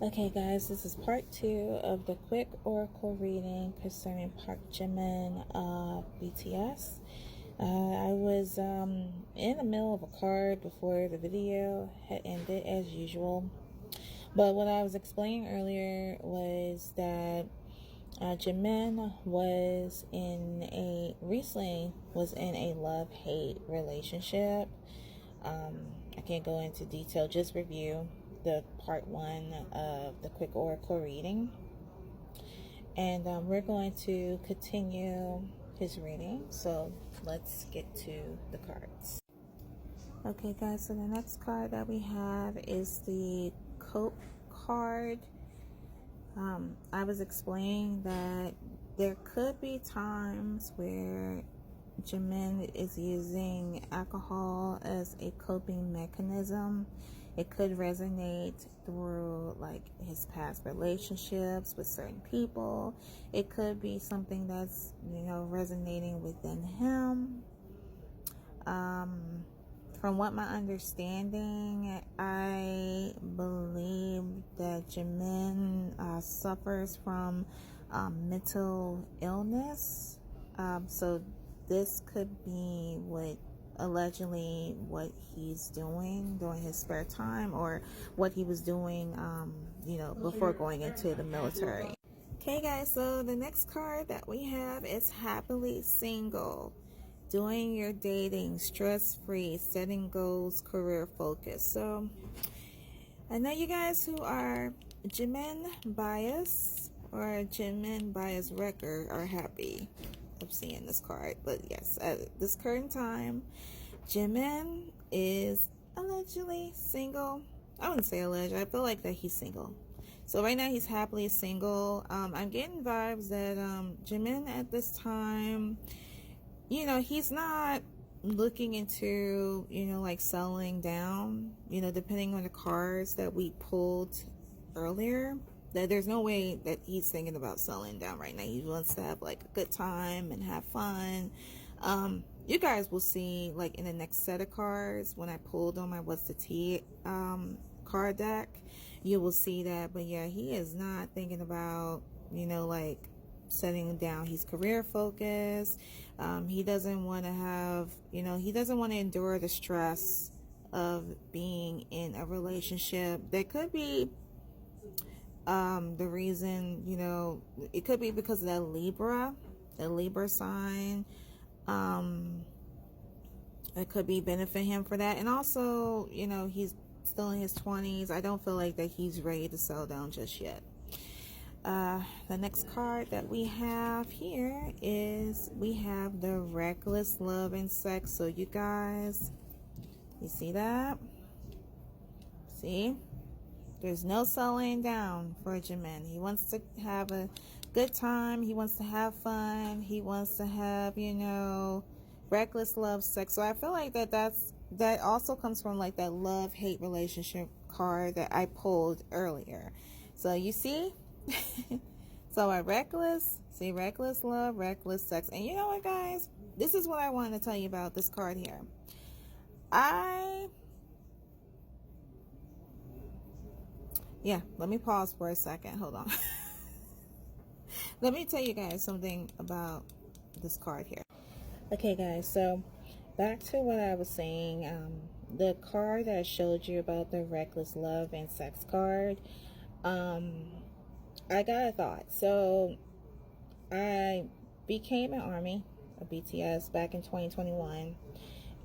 Okay guys, this is part 2 of the quick oracle reading concerning ParkJimin of BTS. I was in the middle of a card before the video had ended as usual. But what I was explaining earlier was that Jimin recently was in a love-hate relationship. I can't go into detail, just review the part 1 of the quick oracle reading, and we're going to continue his reading, so let's get to the cards. Okay guys, so the next card that we have is the cope card. I was explaining that there could be times where Jimin is using alcohol as a coping mechanism. It could resonate through like his past relationships with certain people. It could be something that's, resonating within him. From what my understanding, I believe that Jimin suffers from mental illness. So this could be allegedly what he's doing during his spare time, or what he was doing, before going into the military. Okay guys, so the next card that we have is happily single. Doing your dating, stress-free, setting goals, career focus. So I know you guys who are Jimin bias or Jimin bias wrecker are happy of seeing this card. But yes, at this current time, Jimin is allegedly single. I wouldn't say alleged. I feel like that he's single. So right now he's happily single. I'm getting vibes that Jimin at this time, he's not looking into, like settling down, depending on the cards that we pulled earlier, that there's no way that he's thinking about settling down right now. He wants to have like a good time and have fun. You guys will see like in the next set of cards when I pulled on my What's the Tea card deck, you will see that. But yeah, he is not thinking about, like setting down. He's career focused. He doesn't want to have, he doesn't want to endure the stress of being in a relationship. That could be the reason, it could be because of that Libra sign. It could be benefit him for that. And also, he's still in his 20s. I don't feel like that he's ready to settle down just yet. The next card that we have here is we have the reckless love and sex. So you guys, you see that? See? There's no settling down for Jimin. He wants to have a good time. He wants to have fun. He wants to have, reckless love, sex. So I feel like that also comes from like that love-hate relationship card that I pulled earlier. So you see? So reckless love, reckless sex. And you know what, guys? This is what I wanted to tell you about this card here. Let me pause for a second. Hold on. Let me tell you guys something about this card here. Okay, guys, so back to what I was saying. The card that I showed you about the reckless love and sex card, I got a thought. So I became an ARMY, a BTS, back in 2021.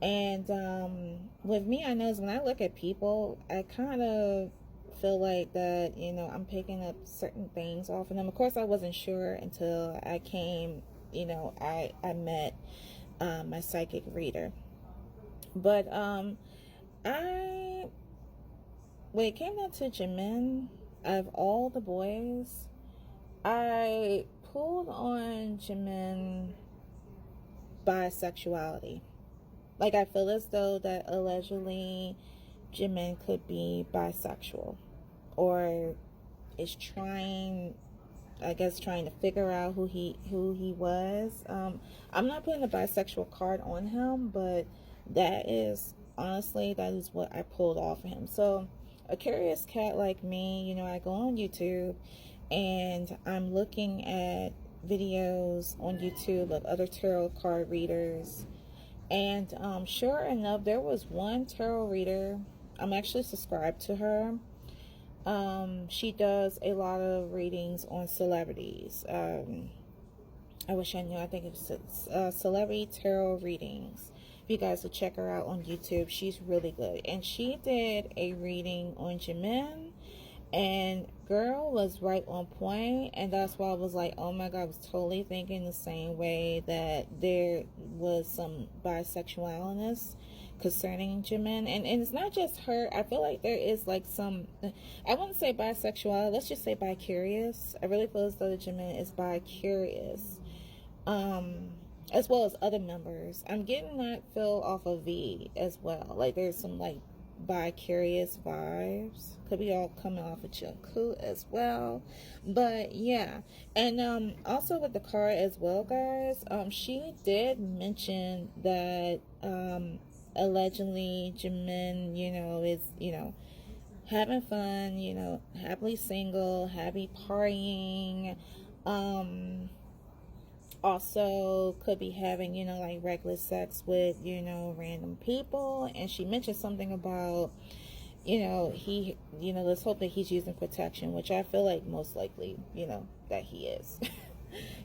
And with me, I know when I look at people, I kind of feel like that, I'm picking up certain things off of them. Of course, I wasn't sure until I came, I met my psychic reader. But when it came down to Jimin, of all the boys, I pulled on Jimin bisexuality. Like, I feel as though that allegedly Jimin could be bisexual, or is trying to figure out who he was. I'm not putting a bisexual card on him, but that is what I pulled off of him. So a curious cat like me, you know, I go on YouTube and I'm looking at videos on YouTube of other tarot card readers. And sure enough, there was one tarot reader. I'm actually subscribed to her. She does a lot of readings on celebrities. I wish I knew. I think it's Celebrity Tarot Readings. If you guys would check her out on YouTube, she's really good. And she did a reading on Jimin, and girl was right on point. And that's why I was like, oh my god, I was totally thinking the same way, that there was some bisexualness concerning Jimin. And it's not just her. I feel like there is like some, I wouldn't say bisexuality, let's just say bi-curious. I really feel as though Jimin is bi-curious, as well as other members. I'm getting that feel off of V as well. Like there's some like bi-curious vibes. Could be all coming off of Jungkook as well. But yeah. And also with the card as well, guys, she did mention that allegedly Jimin, you know, is, you know, having fun, you know, happily single, happy partying. Also could be having, you know, like reckless sex with, you know, random people. And she mentioned something about, you know, he, you know, let's hope that he's using protection, which I feel like most likely, you know, that he is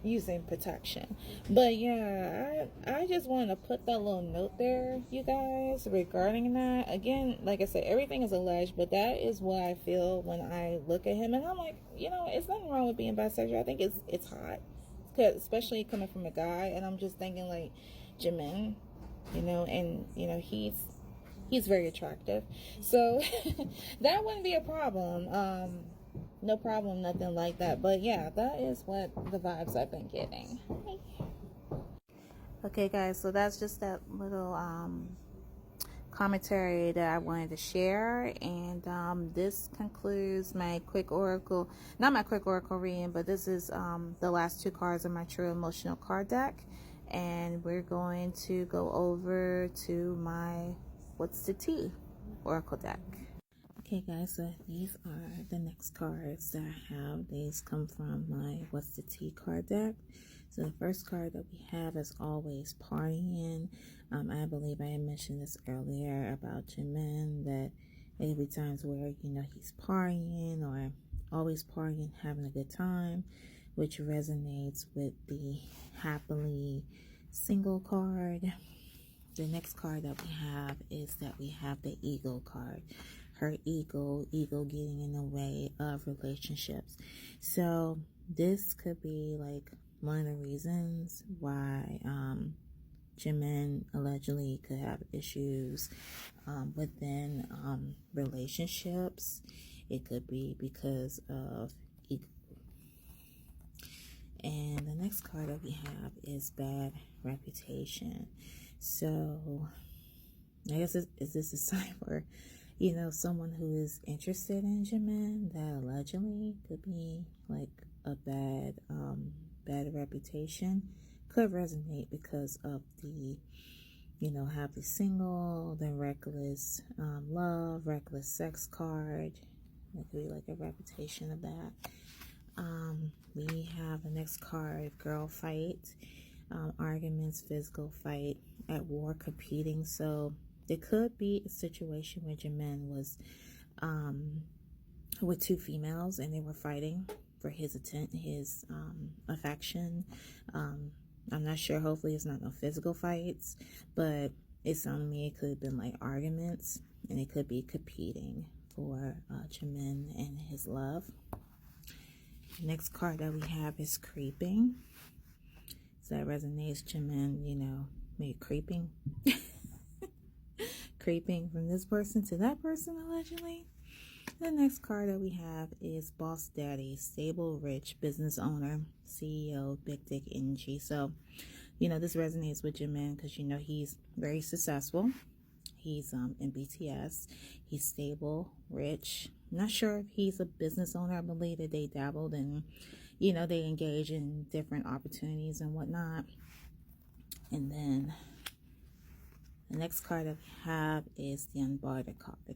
using protection. But yeah, I just wanted to put that little note there, you guys, regarding that. Again, like I said, everything is alleged, but that is what I feel when I look at him. And I'm like, you know, it's nothing wrong with being bisexual. I think it's hot, especially coming from a guy. And I'm just thinking like Jimin, you know, and you know, he's very attractive, so that wouldn't be a problem. No problem, nothing like that. But yeah, that is what the vibes I've been getting. Okay guys, so that's just that little commentary that I wanted to share. And this concludes my quick oracle, not my quick oracle reading, but this is the last two cards of my true emotional card deck. And we're going to go over to my What's the Tea oracle deck. Okay guys, so these are the next cards that I have. These come from my What's the Tea card deck. So the first card that we have is Always Partying. I believe I had mentioned this earlier about Jimin, that there will be times where, you know, he's partying or always partying, having a good time, which resonates with the happily single card. The next card that we have is that we have the ego card. Her ego getting in the way of relationships. So this could be like one of the reasons why Jimin allegedly could have issues within relationships. It could be because of ego. And the next card that we have is Bad Reputation. So I guess is this a sign for, you know, someone who is interested in Jimin, that allegedly could be like a bad reputation? Could resonate because of the, you know, happy single, the reckless love, reckless sex card. It could be like a reputation of that. We have the next card, Girl Fight. Arguments, physical fight, at war, competing. So there could be a situation where Jimin was with two females and they were fighting for his affection. I'm not sure. Hopefully it's not no physical fights, but it's on me. It could have been like arguments, and it could be competing for Jimin and his love. The next card that we have is Creeping. So that resonates. Jimin, you know, maybe creeping. Creeping from this person to that person, allegedly. The next card that we have is Boss Daddy, stable, rich, business owner, CEO, big dick energy. So, you know, this resonates with Jimin because, you know, he's very successful. He's in BTS. He's stable, rich. Not sure if he's a business owner. I believe that they dabbled in, you know, they engage in different opportunities and whatnot. And then the next card that we have is the Unbothered card.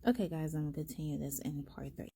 Okay, guys, I'm going to continue this in part 3.